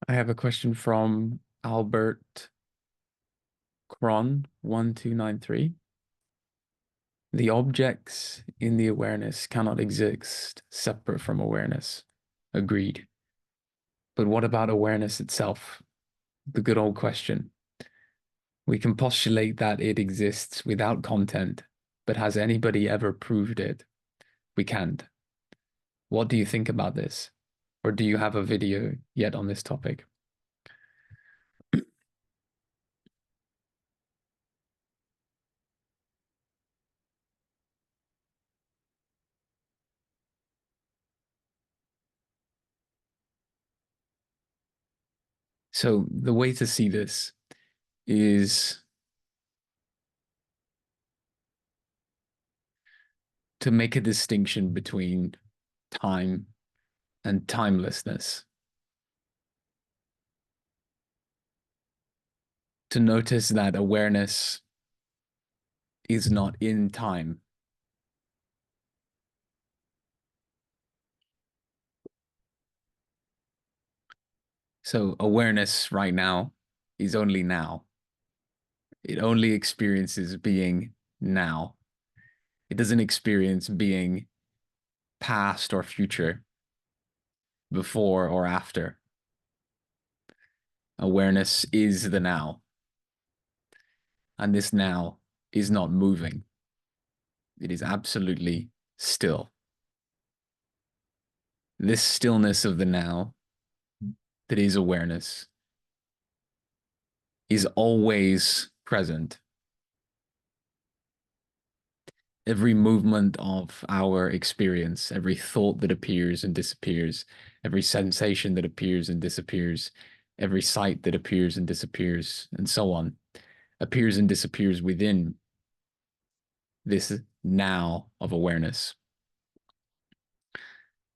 I have a question from Albert Cron 1293. The objects in the awareness cannot exist separate from awareness. Agreed. But what about awareness itself? The good old question. We can postulate that it exists without content, but has anybody ever proved it? We can't. What do you think about this? Or do you have a video yet on this topic? So the way to see this is to make a distinction between time and timelessness. To notice that awareness is not in time. So awareness right now is only now. It only experiences being now. It doesn't experience being past or future, before or after. Awareness is the now. And this now is not moving. It is absolutely still. This stillness of the now that is awareness is always present. Every movement of our experience, every thought that appears and disappears, every sensation that appears and disappears, every sight that appears and disappears, and so on, appears and disappears within this now of awareness.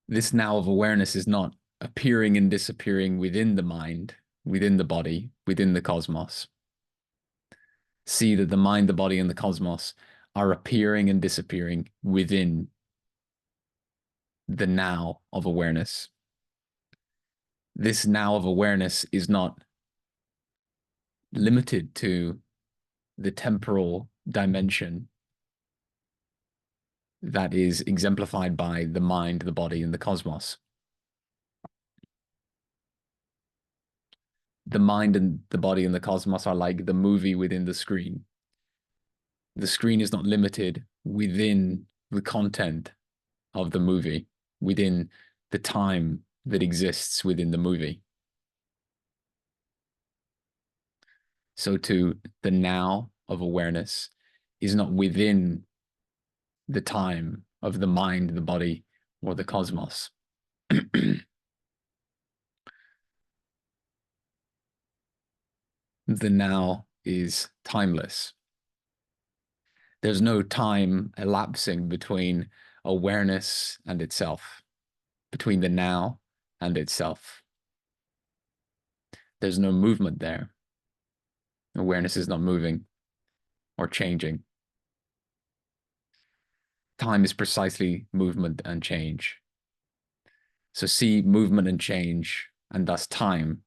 This now of awareness is not appearing and disappearing within the mind, within the body, within the cosmos. See that the mind, the body, and the cosmos are appearing and disappearing within the now of awareness. This now of awareness is not limited to the temporal dimension that is exemplified by the mind, the body, and the cosmos. The mind and the body and the cosmos are like the movie within the screen. The screen is not limited within the content of the movie, within the time that exists within the movie. So too, the now of awareness is not within the time of the mind, the body, or the cosmos. The now is timeless. There's no time elapsing between awareness and itself, between the now and itself. There's no movement there. Awareness is not moving or changing. Time is precisely movement and change. So see movement and change, and thus time,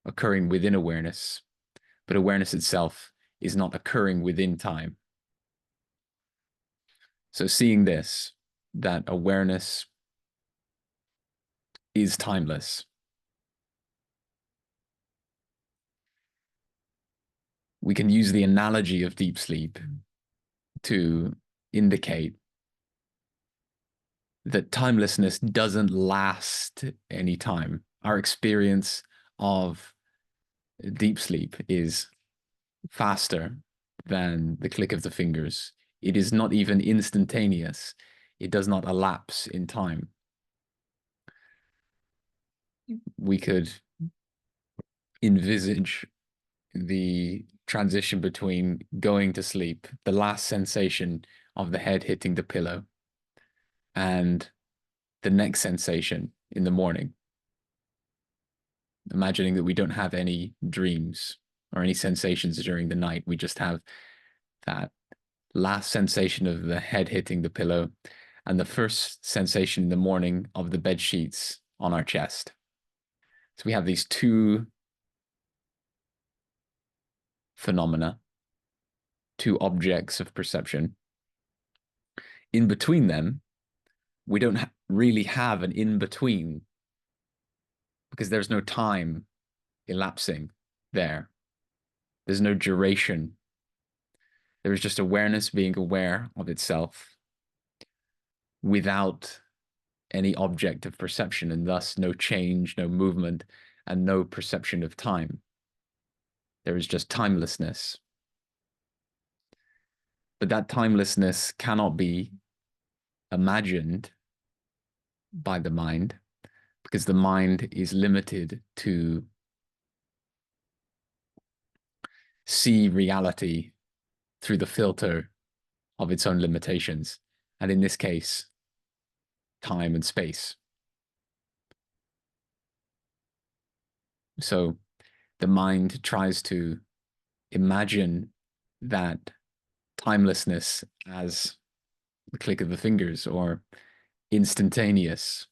occurring within awareness, but awareness itself is not occurring within time. So seeing this, that awareness is timeless. We can use the analogy of deep sleep to indicate that timelessness doesn't last any time. Our experience of deep sleep is faster than the click of the fingers. It is not even instantaneous. It does not elapse in time. We could envisage the transition between going to sleep, the last sensation of the head hitting the pillow, and the next sensation in the morning. Imagining that we don't have any dreams or any sensations during the night. We just have that last sensation of the head hitting the pillow and the first sensation in the morning of the bed sheets on our chest. So we have these two phenomena, two objects of perception. In between them, we don't really have an in between because there's no time elapsing there. There's no duration. There is just awareness being aware of itself without any object of perception, and thus no change, no movement, and no perception of time. There is just timelessness. But that timelessness cannot be imagined by the mind because the mind is limited to see reality through the filter of its own limitations. And in this case, time and space. So the mind tries to imagine that timelessness as the click of the fingers or instantaneous,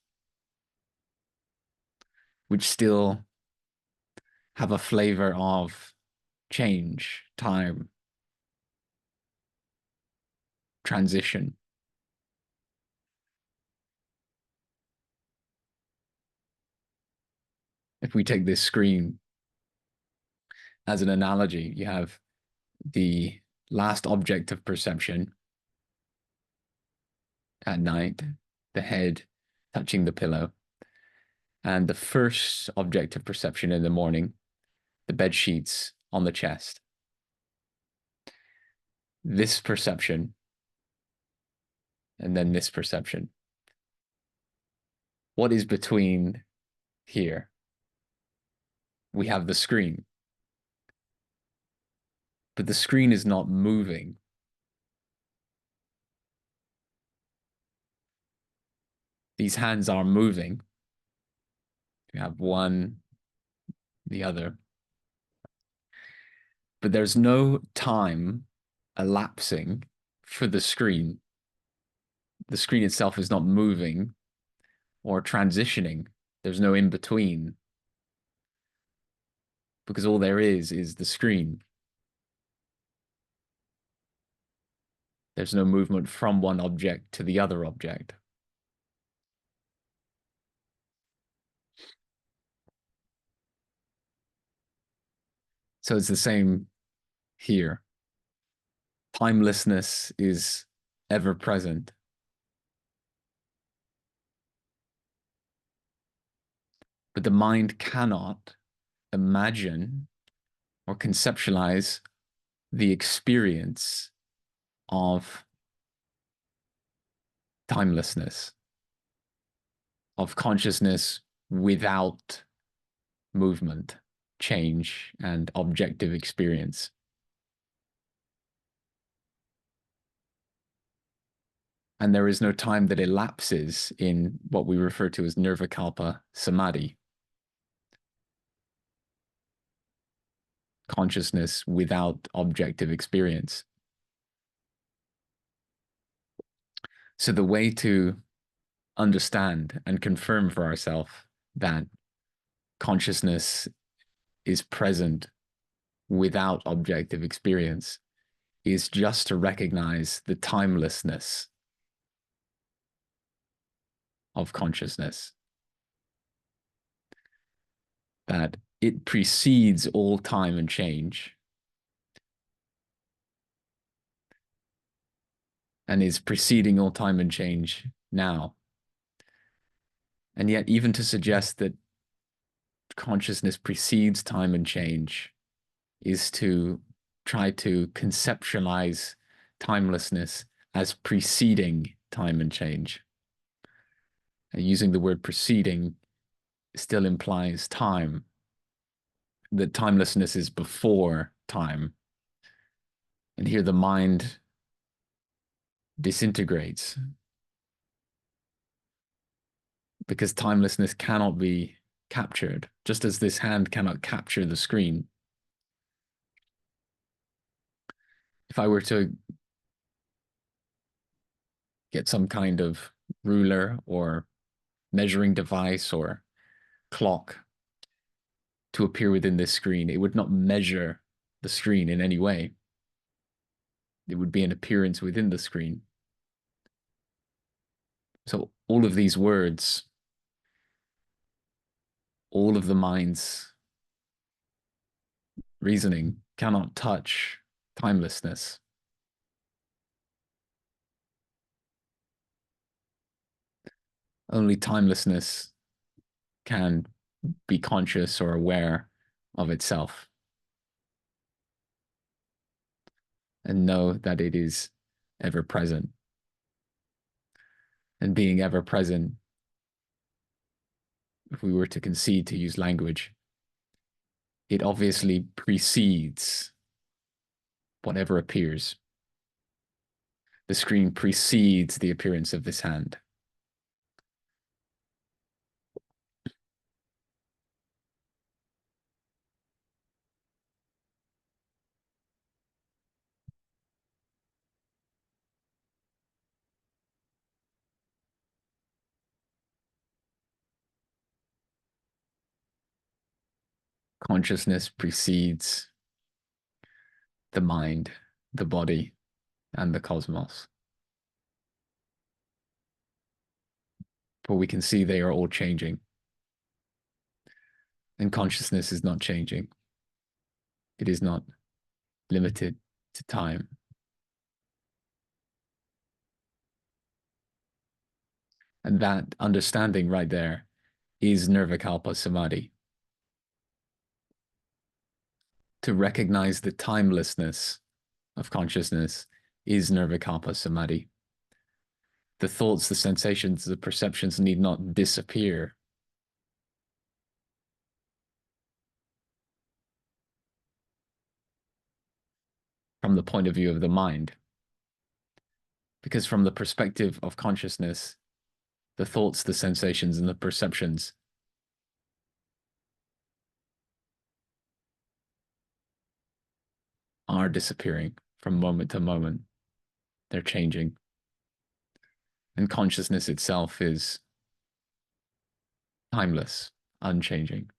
which still have a flavor of change, time, transition. If we take this screen as an analogy, you have the last object of perception at night, the head touching the pillow, and the first object of perception in the morning, the bed sheets on the chest. This perception, and then this perception. What is between here? We have the screen. But the screen is not moving. These hands are moving. You have one, the other. But there's no time elapsing for the screen. The screen itself is not moving or transitioning. There's no in between. Because all there is the screen. There's no movement from one object to the other object. So it's the same here. Timelessness is ever present. But the mind cannot imagine or conceptualize the experience of timelessness, of consciousness without movement, change, and objective experience. And there is no time that elapses in what we refer to as Nirvikalpa Samadhi, consciousness without objective experience. So the way to understand and confirm for ourselves that consciousness is present without objective experience is just to recognize the timelessness of consciousness, that it precedes all time and change and is preceding all time and change now. And yet, even to suggest that consciousness precedes time and change is to try to conceptualize timelessness as preceding time and change. And using the word preceding still implies time, that timelessness is before time. And here the mind disintegrates because timelessness cannot be captured, just as this hand cannot capture the screen. If I were to get some kind of ruler or measuring device or clock to appear within this screen. It would not measure the screen in any way. It would be an appearance within the screen. So all of these words, all of the mind's reasoning cannot touch timelessness. Only timelessness can be conscious or aware of itself and know that it is ever present. And being ever present, if we were to concede to use language, it obviously precedes whatever appears. The screen precedes the appearance of this hand. Consciousness precedes the mind, the body, and the cosmos. For we can see they are all changing. And consciousness is not changing. It is not limited to time. And that understanding right there is Nirvikalpa Samadhi. To recognize the timelessness of consciousness is Nirvikalpa Samadhi. The thoughts, the sensations, the perceptions need not disappear. From the point of view of the mind. Because from the perspective of consciousness, the thoughts, the sensations, and the perceptions are disappearing from moment to moment. They're changing. And consciousness itself is timeless, unchanging.